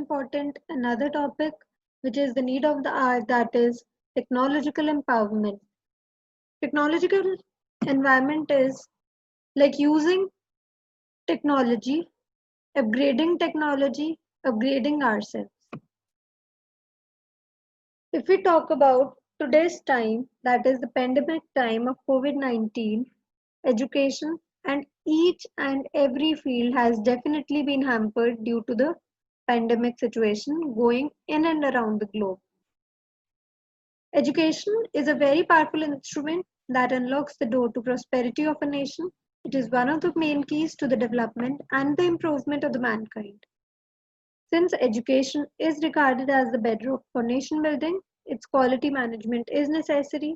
important another topic, which is the need of the hour, that is technological empowerment. Technological environment is like using technology, upgrading ourselves. If we talk about today's time, that is the pandemic time of COVID 19, education and each and every field has definitely been hampered due to the pandemic situation going in and around the globe. Education is a very powerful instrument that unlocks the door to prosperity of a nation. It is one of the main keys to the development and the improvement of the mankind. Since education is regarded as the bedrock for nation building, its quality management is necessary.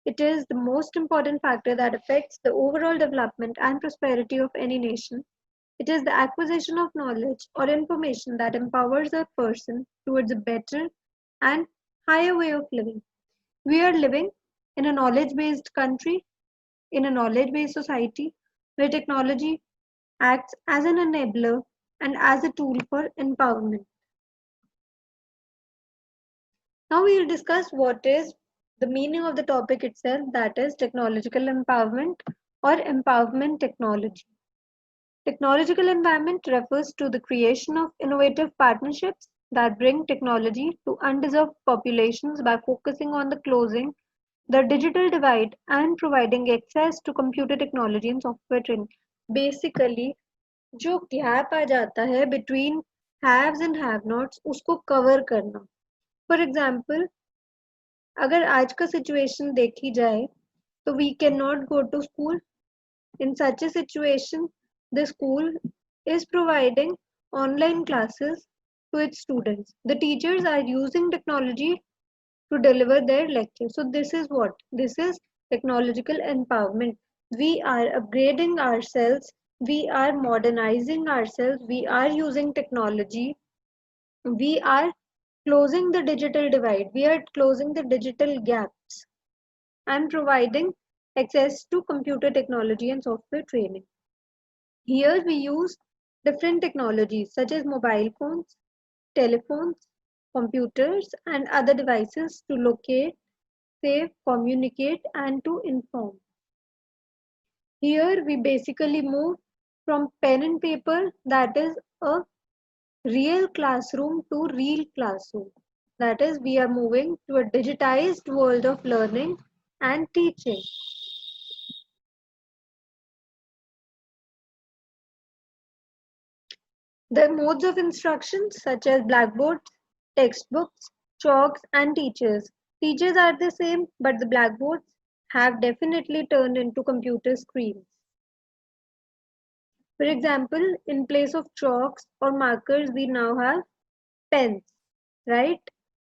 It is the most important factor that affects the overall development and prosperity of any nation. It is the acquisition of knowledge or information that empowers a person towards a better and higher way of living. We are living in a knowledge based country, in a knowledge based society, where technology acts as an enabler and as a tool for empowerment. Now we will discuss what is the meaning of the topic itself, that is technological empowerment or empowerment technology. Technological environment refers to the creation of innovative partnerships that bring technology to undeserved populations by focusing on the closing the digital divide and providing access to computer technology and software training. Basically, जो gap आ जाता है between haves and have nots उसको cover करना. For example, अगर आज का situation देखी जाए तो we cannot go to school. In such a situation, the school is providing online classes to its students. The teachers are using technology to deliver their lectures. So this is what? This is technological empowerment. We are upgrading ourselves. We are modernizing ourselves. We are using technology. We are closing the digital divide. We are closing the digital gaps and providing access to computer technology and software training. Here we use different technologies such as mobile phones, telephones, computers, and other devices to locate, save, communicate, and to inform. Here we basically move from pen and paper, that is a real classroom, to real classroom. That is, we are moving to a digitized world of learning and teaching. The modes of instruction such as blackboards, textbooks, chalks, and teachers. Teachers are the same, but the blackboards have definitely turned into computer screens. For example, in place of chalks or markers, we now have pens, right?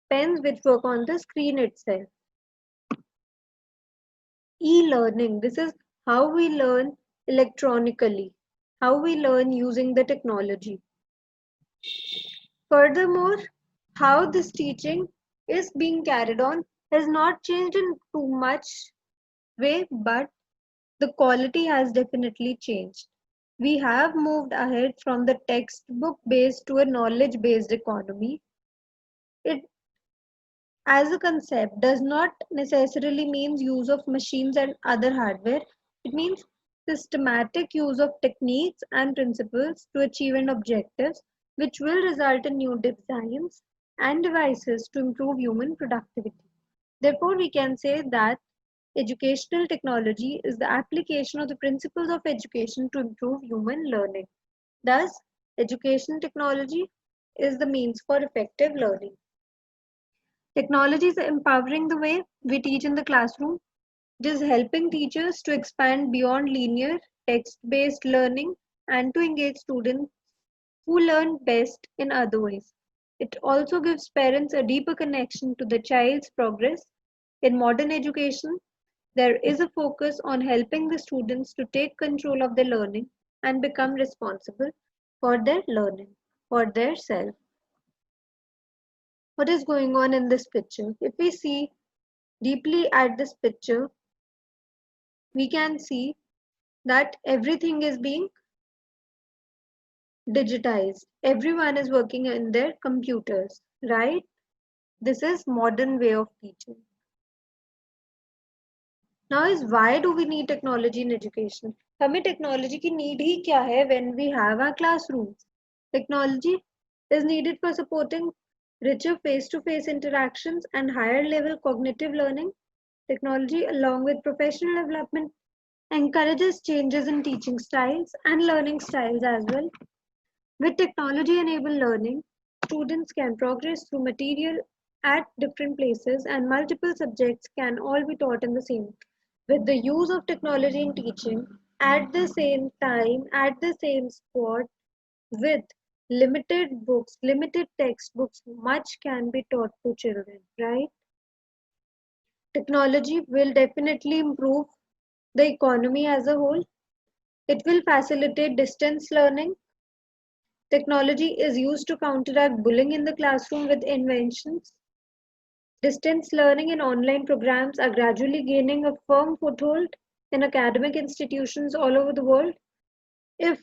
Pens which work on the screen itself. E-learning, this is how we learn electronically, how we learn using the technology. Furthermore, how this teaching is being carried on has not changed in too much way, but the quality has definitely changed. We have moved ahead from the textbook based to a knowledge based economy. It, as a concept, does not necessarily mean use of machines and other hardware. It means systematic use of techniques and principles to achieve an objectives, which will result in new designs and devices to improve human productivity. Therefore, we can say that educational technology is the application of the principles of education to improve human learning. Thus, education technology is the means for effective learning. Technology is empowering the way we teach in the classroom. It is helping teachers to expand beyond linear text-based learning and to engage students who learn best in other ways. It also gives parents a deeper connection to the child's progress. In modern education, there is a focus on helping the students to take control of their learning and become responsible for their learning, for their self. What is going on in this picture? If we see deeply at this picture, we can see that everything is being digitized. Everyone is working in their computers, right? This is modern way of teaching. Now is why do we need technology in education? हमें technology की need ही क्या है when we have our classrooms? Technology is needed for supporting richer face-to-face interactions and higher level cognitive learning. Technology, along with professional development, encourages changes in teaching styles and learning styles as well. With technology-enabled learning, students can progress through material at different places and multiple subjects can all be taught in the same. With the use of technology in teaching, at the same time, at the same spot, with limited books, limited textbooks, much can be taught to children, right? Technology will definitely improve the economy as a whole. It will facilitate distance learning. Technology is used to counteract bullying in the classroom with inventions. Distance learning and online programs are gradually gaining a firm foothold in academic institutions all over the world. If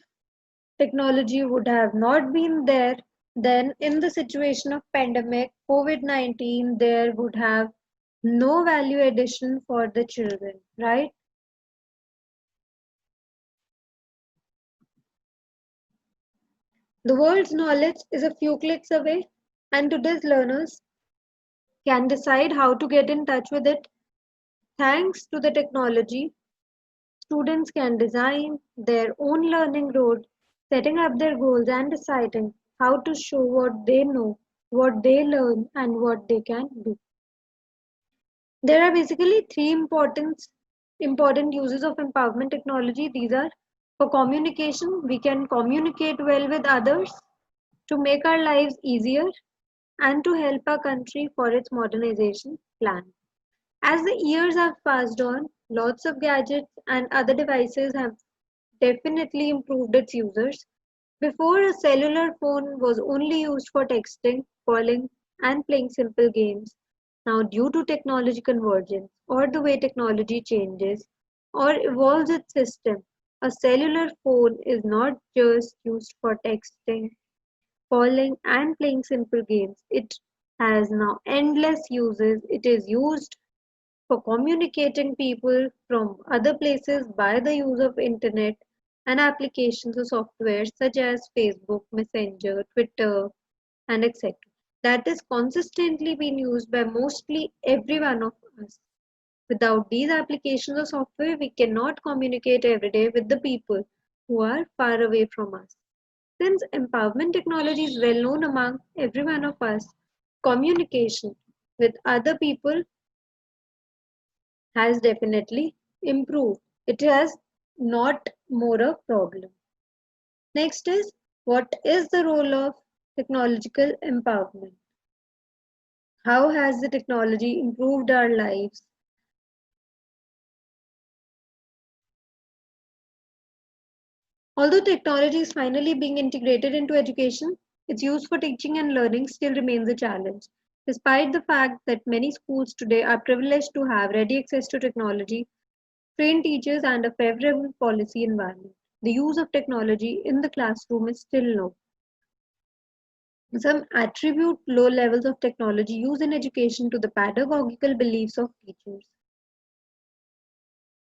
technology would have not been there, then in the situation of pandemic COVID-19, there would have no value addition for the children, right? The world's knowledge is a few clicks away, and today's learners can decide how to get in touch with it. Thanks to the technology, students can design their own learning road, setting up their goals and deciding how to show what they know, what they learn, and what they can do. There are basically three important uses of empowerment technology. These are for communication, we can communicate well with others, to make our lives easier, and to help our country for its modernization plan. As the years have passed on, lots of gadgets and other devices have definitely improved its users. Before, a cellular phone was only used for texting, calling, and playing simple games. Now, due to technology convergence or the way technology changes or evolves its system, a cellular phone is not just used for texting, calling, and playing simple games. It has now endless uses. It is used for communicating people from other places by the use of internet and applications or software such as Facebook, Messenger, Twitter, and etc. That is consistently being used by mostly every one of us. Without these applications or software, we cannot communicate every day with the people who are far away from us. Since empowerment technology is well known among every one of us, communication with other people has definitely improved. It has not more a problem. Next is, what is the role of technological empowerment? How has the technology improved our lives? Although technology is finally being integrated into education, its use for teaching and learning still remains a challenge. Despite the fact that many schools today are privileged to have ready access to technology, trained teachers, and a favorable policy environment, the use of technology in the classroom is still low. Some attribute low levels of technology use in education to the pedagogical beliefs of teachers.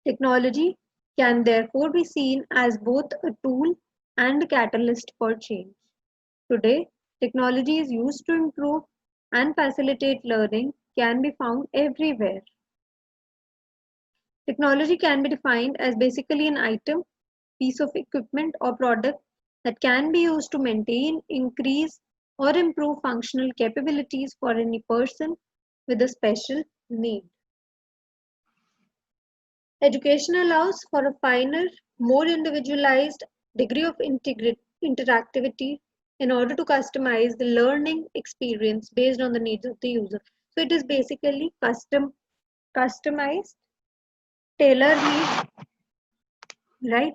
Technology can therefore be seen as both a tool and a catalyst for change. Today, technology is used to improve and facilitate learning can be found everywhere. Technology can be defined as basically an item, piece of equipment, or product that can be used to maintain, increase, or improve functional capabilities for any person with a special need. Education allows for a finer, more individualized degree of interactivity in order to customize the learning experience based on the needs of the user. So it is basically customized, tailor-made, right?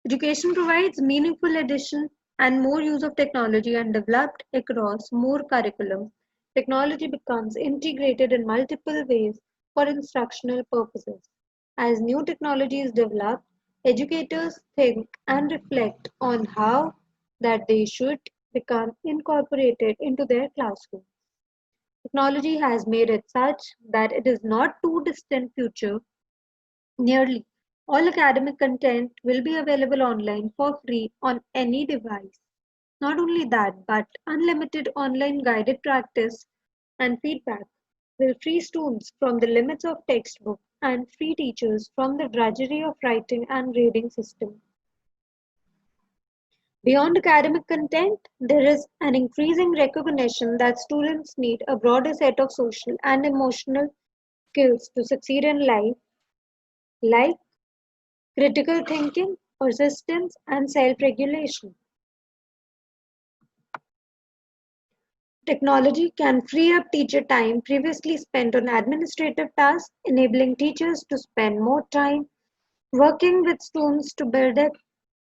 Education provides meaningful addition and more use of technology and developed across more curriculum. Technology becomes integrated in multiple ways for instructional purposes. As new technology is developed, educators think and reflect on how that they should become incorporated into their classroom. Technology has made it such that it is not too distant future. Nearly all academic content will be available online for free on any device. Not only that, but unlimited online guided practice and feedback will free students from the limits of textbook and free teachers from the drudgery of writing and grading system. Beyond academic content, there is an increasing recognition that students need a broader set of social and emotional skills to succeed in life, like critical thinking, persistence, and self regulation. Technology can free up teacher time previously spent on administrative tasks, enabling teachers to spend more time working with students to build their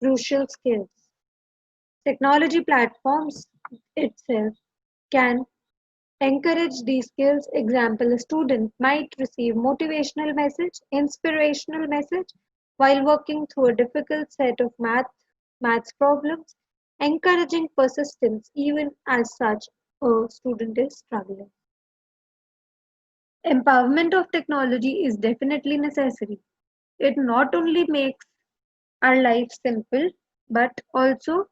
crucial skills. Technology platforms itself can encourage these skills. Example, a student might receive motivational message, inspirational message while working through a difficult set of maths problems, encouraging persistence even as such a student is struggling. Empowerment of technology is definitely necessary. It not only makes our life simple but also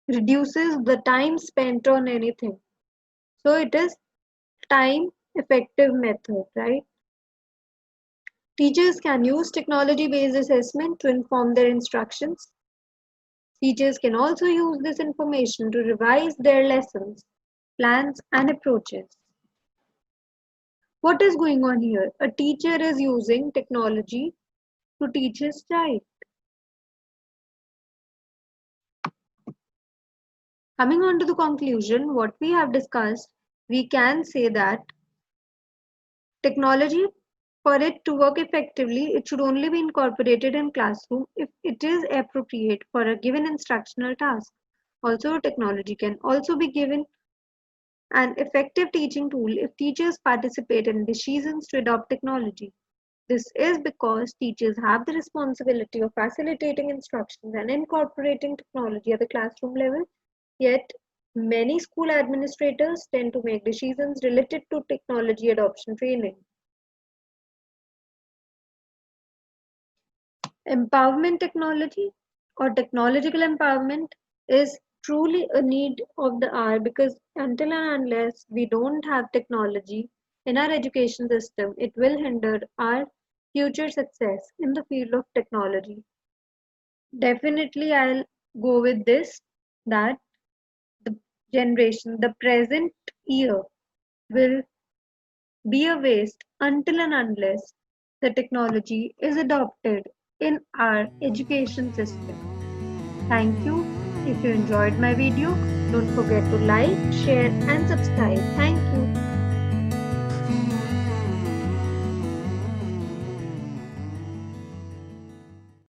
reduces the time spent on anything. So it is time effective method, right? Teachers can use technology based assessment to inform their instructions. Teachers can also use this information to revise their lessons, plans, and approaches. What is going on here? A teacher is using technology to teach his child. Coming on to the conclusion, what we have discussed, we can say that technology, for it to work effectively, it should only be incorporated in classroom if it is appropriate for a given instructional task. Also, technology can also be given an effective teaching tool if teachers participate in decisions to adopt technology. This is because teachers have the responsibility of facilitating instructions and incorporating technology at the classroom level, yet many school administrators tend to make decisions related to technology adoption training. Empowerment technology or technological empowerment is truly a need of the hour because until and unless we don't have technology in our education system, it will hinder our future success in the field of technology. Definitely, I'll go with this that the the present year, will be a waste until and unless the technology is adopted in our education system. Thank you. If you enjoyed my video, don't forget to like, share, and subscribe. Thank you.